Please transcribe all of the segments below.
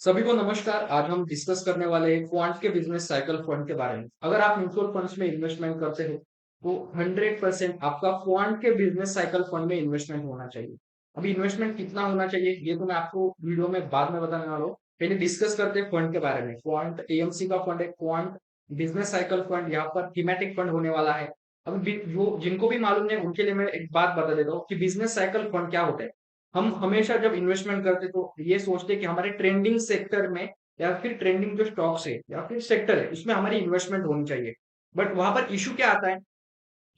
सभी को नमस्कार। आज हम डिस्कस करने वाले हैं क्वांट के बिजनेस साइकिल फंड के बारे में। अगर आप म्यूचुअल फंड्स में इन्वेस्टमेंट करते हो तो 100% आपका क्वांट के बिजनेस साइकिल फंड में इन्वेस्टमेंट होना चाहिए। अभी इन्वेस्टमेंट कितना होना चाहिए ये तो मैं आपको वीडियो में बाद में बताने वाला हूँ। पहले डिस्कस करते हैं फंड के बारे में। क्वांट एएमसी का फंड है, क्वांट बिजनेस साइकिल फंड। यहाँ पर थीमेटिक फंड होने वाला है। अभी जो जिनको भी मालूम है उनके लिए मैं एक बात बता देता हूँ कि बिजनेस साइकिल फंड क्या होता है। हम हमेशा जब इन्वेस्टमेंट करते तो ये सोचते हैं कि हमारे ट्रेंडिंग सेक्टर में या फिर ट्रेंडिंग जो स्टॉक्स है या फिर सेक्टर है उसमें हमारी इन्वेस्टमेंट होनी चाहिए। बट वहां पर इशू क्या आता है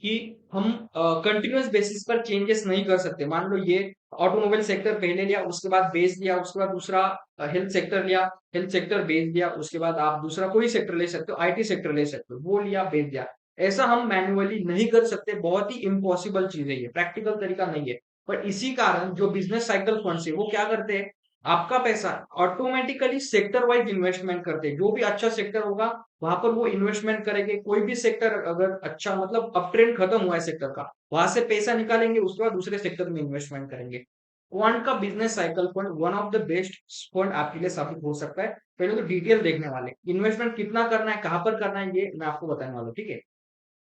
कि हम कंटिन्यूअस बेसिस पर चेंजेस नहीं कर सकते। मान लो ये ऑटोमोबाइल सेक्टर पहले लिया, उसके बाद बेच दिया, उसके बाद दूसरा हेल्थ सेक्टर लिया, हेल्थ सेक्टर बेच दिया, उसके बाद आप दूसरा कोई सेक्टर ले सकते हो, आईटी सेक्टर ले सकते हो, वो लिया बेच दिया। ऐसा हम मैन्युअली नहीं कर सकते, बहुत ही इम्पॉसिबल चीज है, ये प्रैक्टिकल तरीका नहीं है। पर इसी कारण जो बिजनेस साइकिल फंड है वो क्या करते हैं, आपका पैसा ऑटोमेटिकली सेक्टर वाइज इन्वेस्टमेंट करते हैं। जो भी अच्छा सेक्टर होगा वहां पर वो इन्वेस्टमेंट करेंगे। कोई भी सेक्टर अगर अच्छा मतलब अप ट्रेंड खत्म हुआ है सेक्टर का, वहां से पैसा निकालेंगे, उसके बाद दूसरे सेक्टर में इन्वेस्टमेंट करेंगे। क्वांट का business cycle fund one of the best fund आपके लिए साबित हो सकता है। पहले तो डिटेल देखने वाले, इन्वेस्टमेंट कितना करना है, कहां पर करना है, ये मैं आपको बताने वाला हूँ, ठीक है।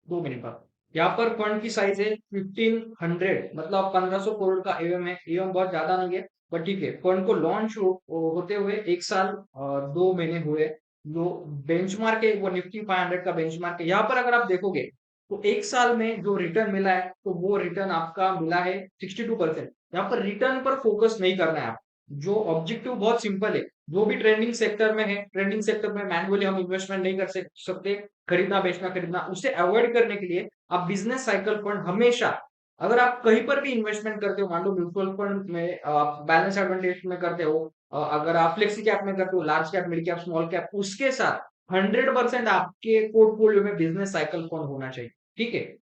2 मिनट बाद यहाँ पर फंड की साइज है 1500, मतलब 1500 करोड़ का एवं है। एवं बहुत ज्यादा नहीं है, पर ठीक है। फंड को लॉन्च होते हुए 1 साल और 2 महीने हुए। जो बेंचमार्क है वो निफ्टी 500 का बेंचमार्क है। यहाँ पर अगर आप देखोगे तो 1 साल में जो रिटर्न मिला है तो वो रिटर्न आपका मिला है 62%। यहाँ पर रिटर्न पर फोकस नहीं करना है आप। जो ऑब्जेक्टिव बहुत सिंपल है, जो भी ट्रेंडिंग सेक्टर में है, ट्रेंडिंग सेक्टर में मैनुअली हम इन्वेस्टमेंट नहीं कर सकते, खरीदना बेचना खरीदना, उसे अवॉइड करने के लिए आप बिजनेस साइकिल फंड हमेशा, अगर आप कहीं पर भी इन्वेस्टमेंट करते हो, मान लो म्यूचुअल फंड में आप बैलेंस एडवांटेज में करते हो, अगर आप फ्लेक्सी कैप में करते हो, large cap, mid cap, small cap, उसके साथ 100% आपके पोर्टफोलियो में बिजनेस साइकिल फंड होना चाहिए, ठीक है।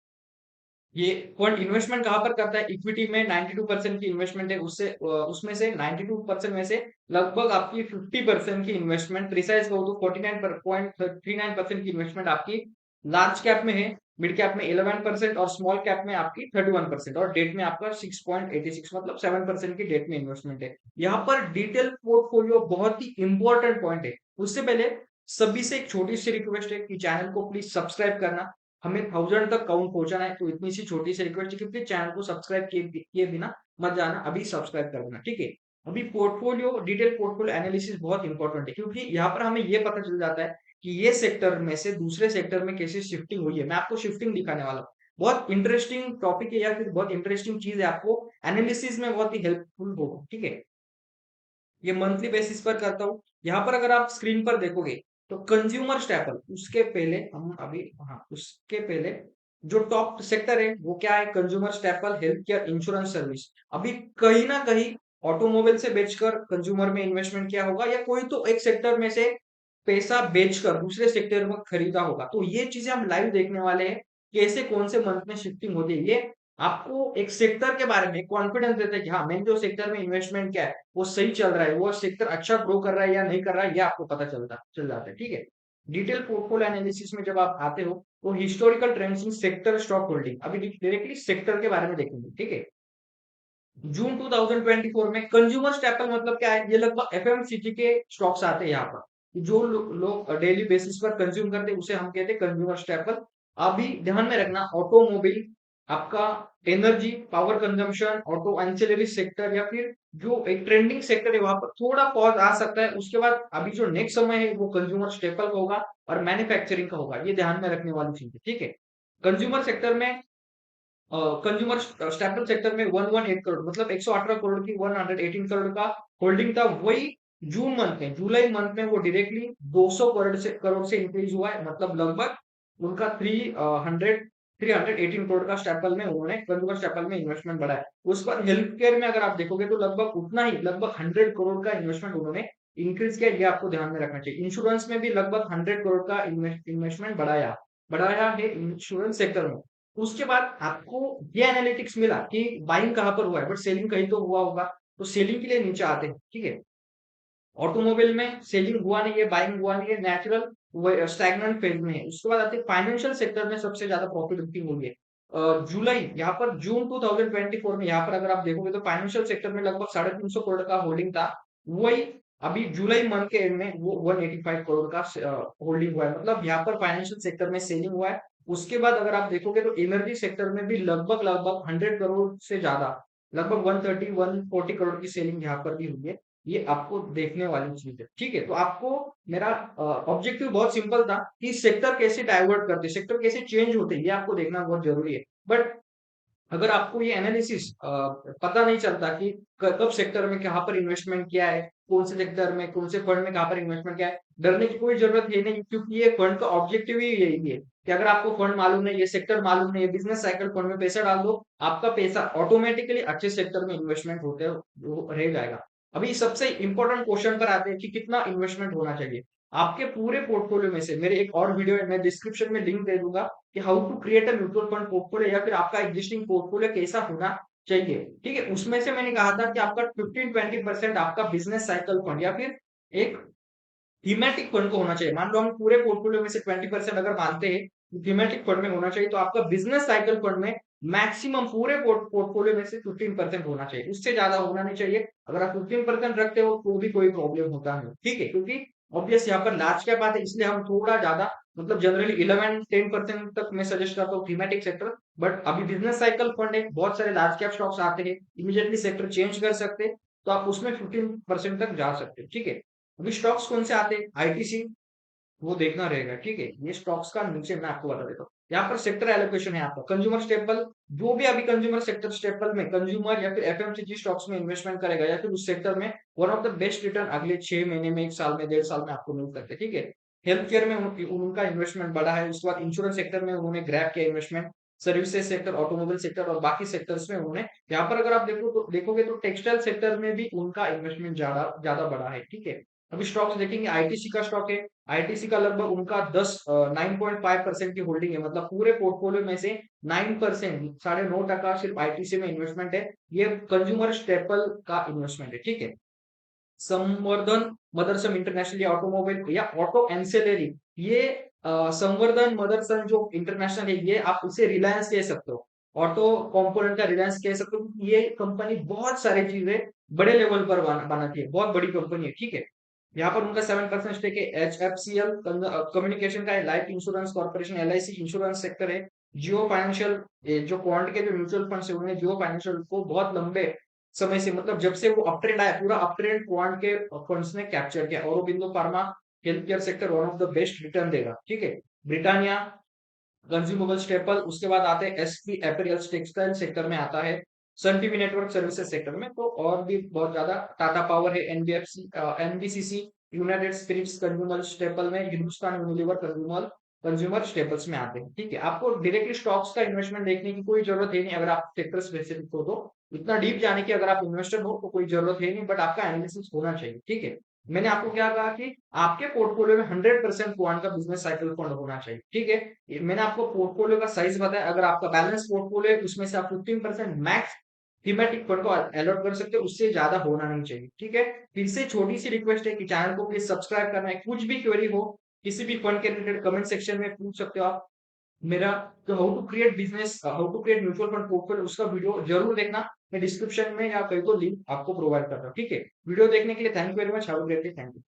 ये फंड इन्वेस्टमेंट कहाँ पर करता है, इक्विटी में 92% की इन्वेस्टमेंट है, उससे उसमें से 92% में से लगभग आपकी 50% की इन्वेस्टमेंट, प्रिसाइज कहो तो 49.39% की इन्वेस्टमेंट आपकी लार्ज कैप में है, मिड कैप में 11% और स्मॉल कैप में आपकी 31%, और डेट में आपका 6.86 मतलब 7% की डेट में इन्वेस्टमेंट है। यहाँ पर डिटेल पोर्टफोलियो बहुत ही इंपॉर्टेंट पॉइंट है। उससे पहले सभी से एक छोटी सी रिक्वेस्ट है कि चैनल को प्लीज सब्सक्राइब करना। हमें 1000 तक काउंट पहुंचाना है, तो इतनी सी छोटी सी रिक्वेस्ट है कि प्लीज चैनल को सब्सक्राइब किए बिना मत जाना, अभी सब्सक्राइब कर देना, ठीक है। अभी पोर्टफोलियो डिटेल पोर्टफोलियो एनालिसिस बहुत इंपॉर्टेंट है, क्योंकि यहाँ पर हमें ये पता चल जाता है कि ये सेक्टर में से दूसरे सेक्टर में कैसे शिफ्टिंग हुई है। मैं आपको शिफ्टिंग दिखाने वाला हूँ। बहुत इंटरेस्टिंग टॉपिक है या फिर बहुत इंटरेस्टिंग चीज है, आपको एनालिसिस में बहुत ही हेल्पफुल होगा, ठीक है। ये मंथली बेसिस पर करता हूँ। यहाँ पर अगर आप स्क्रीन पर देखोगे तो कंज्यूमर स्टेपल, उसके पहले हम अभी, हाँ उसके पहले जो टॉप सेक्टर है वो क्या है, consumer staple, health care, insurance service. अभी कहीं ना कहीं ऑटोमोबाइल से बेचकर कंज्यूमर में इन्वेस्टमेंट किया होगा, या कोई तो एक सेक्टर में से पैसा बेचकर दूसरे सेक्टर में खरीदा होगा। तो ये चीजें हम लाइव देखने वाले हैं, कैसे कौन से मंथ में शिफ्टिंग होती है। ये आपको एक सेक्टर के बारे में कॉन्फिडेंस देता है कि हाँ, मैंने जो सेक्टर में इन्वेस्टमेंट किया है वो सही चल रहा है, वो सेक्टर अच्छा ग्रो कर रहा है या नहीं कर रहा है, ये आपको पता चल जाता है, ठीक है। डिटेल पोर्टफोलियो एनालिसिस में जब आप आते हो तो historical trends in sector stock holding, अभी डायरेक्टली सेक्टर के बारे में देखेंगे, ठीक है। जून 2024 में कंज्यूमर स्टेपल मतलब क्या है, ये लगभग एफएमसीजी के स्टॉक्स आते हैं यहाँ पर। जो लोग डेली बेसिस पर कंज्यूम करते हैं उसे हम कहते हैं कंज्यूमर स्टेपल। अभी ध्यान में रखना, ऑटोमोबाइल, आपका energy, power consumption, auto ancillary sector, या फिर जो एक ट्रेंडिंग सेक्टर है वहां पर थोड़ा पॉज आ सकता है। उसके बाद अभी जो नेक्स्ट समय है वो कंज्यूमर स्टेपल का होगा और मैन्युफैक्चरिंग का होगा। ये ध्यान में रखने वाली चीज है, ठीक है। कंज्यूमर सेक्टर में, कंज्यूमर स्टेपल सेक्टर में 118 करोड़ मतलब 118 करोड़ की 118 करोड़ का होल्डिंग था। वही जून मंथ में, जुलाई मंथ में वो डायरेक्टली 200 करोड़ से इंक्रीज हुआ है, मतलब लगभग उनका 318 करोड़ का स्टेपल में उन्होंने कंज्यूमर स्टेपल में इन्वेस्टमेंट बढ़ाया। उस पर हेल्थ केयर में अगर आप देखोगे तो लगभग उतना ही, लगभग 100 करोड़ का इन्वेस्टमेंट उन्होंने इंक्रीज किया, ये आपको ध्यान में रखना चाहिए। इंश्योरेंस में भी लगभग 100 करोड़ का इन्वेस्टमेंट बढ़ाया बढ़ाया है इंश्योरेंस सेक्टर में। उसके बाद आपको ये एनालिटिक्स मिला कि बाइंग कहाँ पर हुआ है, बट सेलिंग कहीं तो हुआ होगा, तो सेलिंग के लिए नीचे आते हैं, ठीक है। ऑटोमोबाइल में सेलिंग हुआ नहीं है, बाइंग हुआ नहीं है, नेचुरल स्टैग्नेंट फेज में है। उसके बाद आते हैं फाइनेंशियल सेक्टर में सबसे ज्यादा प्रॉफिट बुकिंग हुई है। जुलाई, यहाँ पर जून 2024 में यहाँ पर अगर आप देखोगे तो फाइनेंशियल सेक्टर में लगभग 350 करोड़ का होल्डिंग था। वही अभी जुलाई मंथ के एंड में वो 185 करोड़ का होल्डिंग हुआ है, मतलब यहाँ पर फाइनेंशियल सेक्टर में सेलिंग हुआ है। उसके बाद अगर आप देखोगे तो एनर्जी सेक्टर में भी लगभग लगभग 100 करोड़ से ज्यादा, लगभग 130 140 करोड़ की सेलिंग यहाँ पर भी हुई है। ये आपको देखने वाली चीज है, ठीक है। तो आपको मेरा ऑब्जेक्टिव बहुत सिंपल था कि सेक्टर कैसे डाइवर्ट करते, सेक्टर कैसे चेंज होते हैं, ये आपको देखना बहुत जरूरी है। बट अगर आपको ये एनालिसिस पता नहीं चलता कि कब सेक्टर में कहाँ पर इन्वेस्टमेंट किया है, कौन से सेक्टर में कौन से फंड में कहाँ पर इन्वेस्टमेंट किया है, डरने की कोई जरूरत है नहीं, क्योंकि ये फंड का ऑब्जेक्टिव ही यही है कि अगर आपको फंड मालूम नहीं, ये सेक्टर मालूम नहीं है, बिजनेस साइकिल फंड में पैसा डाल दो, आपका पैसा ऑटोमेटिकली अच्छे सेक्टर में इन्वेस्टमेंट होते वो रह जाएगा। अभी सबसे इंपॉर्टेंट क्वेश्चन पर आते हैं कि कितना इन्वेस्टमेंट होना चाहिए आपके पूरे पोर्टफोलियो में से। मेरे एक और वीडियो है, मैं डिस्क्रिप्शन में लिंक दे दूंगा कि how to create a mutual fund portfolio, या फिर आपका एग्जिस्टिंग पोर्टफोलियो कैसा होना चाहिए, ठीक है। उसमें से मैंने कहा था कि आपका 15-20% आपका बिजनेस साइकिल फंड या फिर एक थीमेटिक फंड को होना चाहिए। मान लो हम पूरे पोर्टफोलियो में से 20% अगर मानते हैं थीमेटिक फंड में होना चाहिए, तो आपका बिजनेस साइकिल फंड में मैक्सिमम पूरे पोर्टफोलियो में से 15% होना चाहिए, उससे ज्यादा होना नहीं चाहिए। अगर आप 15% रखते हो तो भी कोई प्रॉब्लम होता नहीं, ठीक है, क्योंकि ऑब्वियस यहाँ पर लार्ज कैप आते हैं, इसलिए हम थोड़ा ज्यादा, मतलब जनरली 11-10% तक मैं सजेस्ट करता हूँ थीमेटिक सेक्टर। बट अभी बिजनेस साइकिल फंड है, बहुत सारे लार्ज कैप स्टॉक्स आते हैं, इमीडिएटली सेक्टर चेंज कर सकते हैं, तो आप उसमें 15% तक जा सकते हैं, ठीक है। अभी स्टॉक्स कौन से आते हैं, आईटीसी, वो देखना रहेगा, ठीक है। ये स्टॉक्स का नीचे मैं आपको बता देता हूँ। यहाँ पर सेक्टर एलोकेशन है आपका कंज्यूमर स्टेपल, जो भी अभी कंज्यूमर सेक्टर स्टेपल में कंज्यूमर या फिर एफएमसीजी स्टॉक्स में इन्वेस्टमेंट करेगा, या फिर उस सेक्टर में one of the best return अगले 6 महीने में, 1 साल में, 1.5 साल में आपको मिल सकते हैं, ठीक है। हेल्थ केयर में उनका इन्वेस्टमेंट बढ़ा है, उसके बाद इंश्योरेंस सेक्टर में उन्होंने ग्रैब किया investment, services sector, automobile sector और बाकी सेक्टर्स में उन्होंने, यहाँ पर अगर आप देखोगे तो टेक्सटाइल सेक्टर में भी उनका इन्वेस्टमेंट ज्यादा ज्यादा बढ़ा है, ठीक है। अभी स्टॉक्स देखेंगे, आईटीसी का स्टॉक है, आईटीसी का लगभग उनका 9.5% की होल्डिंग है, मतलब पूरे पोर्टफोलियो में से 9%, 9.5% सिर्फ आईटीसी में इन्वेस्टमेंट है। ये कंज्यूमर स्टेपल का इन्वेस्टमेंट है, ठीक है। संवर्धन मदरसन इंटरनेशनल या ऑटोमोबाइल या ऑटो एंसेलरी, ये संवर्धन मदरसन जो इंटरनेशनल है, ये आप उसे रिलायंस कह सकते हो, ऑटो कंपोनेंट का रिलायंस कह सकते हो। ये कंपनी बहुत सारी चीजें बड़े लेवल पर बनाती है, बहुत बड़ी कंपनी है, ठीक है। यहाँ पर उनका 7% स्टेक है। H F C L communication का है, life insurance corporation LIC insurance sector है, जियो फाइनेंशियल, जो क्वांट के जो म्यूचुअल फंड है उन्होंने जियो फाइनेंशियल को बहुत लंबे समय से, मतलब जब से वो अप ट्रेंड आया, पूरा अप ट्रेंड क्वांट के फंड्स ने कैप्चर किया। Aurobindo pharma health care sector one of the best return देगा, ठीक है। ब्रिटानिया कंज्यूमेबल स्टेपल, उसके बाद आते हैं एसपी एपेरियल्स टेक्सटाइल सेक्टर में आता है, Sun TV network services sector में, तो और भी बहुत ज्यादा, टाटा पावर है, NBFC NBCC, United Spirits consumer staple में, Hindustan Unilever consumer consumer staples में आते हैं, ठीक है। आपको डायरेक्टली स्टॉक्स का इन्वेस्टमेंट देखने की कोई जरूरत है नहीं, अगर आप सेक्टर स्पेसिफिक हो तो इतना डीप जाने की अगर आप इन्वेस्टर हो तो कोई जरूरत है नहीं, बट आपका एनालिसिस होना चाहिए, ठीक है। मैंने आपको क्या कहा कि आपके पोर्टफोलियो में 100% क्वांट का बिजनेस साइकिल फंड होना चाहिए, ठीक है। मैंने आपको पोर्टफोलियो का साइज बताया, अगर आपका बैलेंस पोर्टफोलियो है उसमें से आप 15% मैक्स थीमेटिक फंड को अलॉट कर सकते हो, उससे ज्यादा होना नहीं चाहिए, ठीक है। फिर से छोटी सी रिक्वेस्ट है कि चैनल को प्लीज सब्सक्राइब करना है, कुछ भी क्वेरी हो किसी भी फंड के रिलेटेड कमेंट सेक्शन में पूछ सकते हो आप। मेरा जो how to create business, how to create mutual fund portfolio, उसका वीडियो जरूर देखना, मैं डिस्क्रिप्शन में या कहीं तो लिंक आपको प्रोवाइड कर रहा हूँ, ठीक है। वीडियो देखने के लिए thank you very much, have a great day, thank you.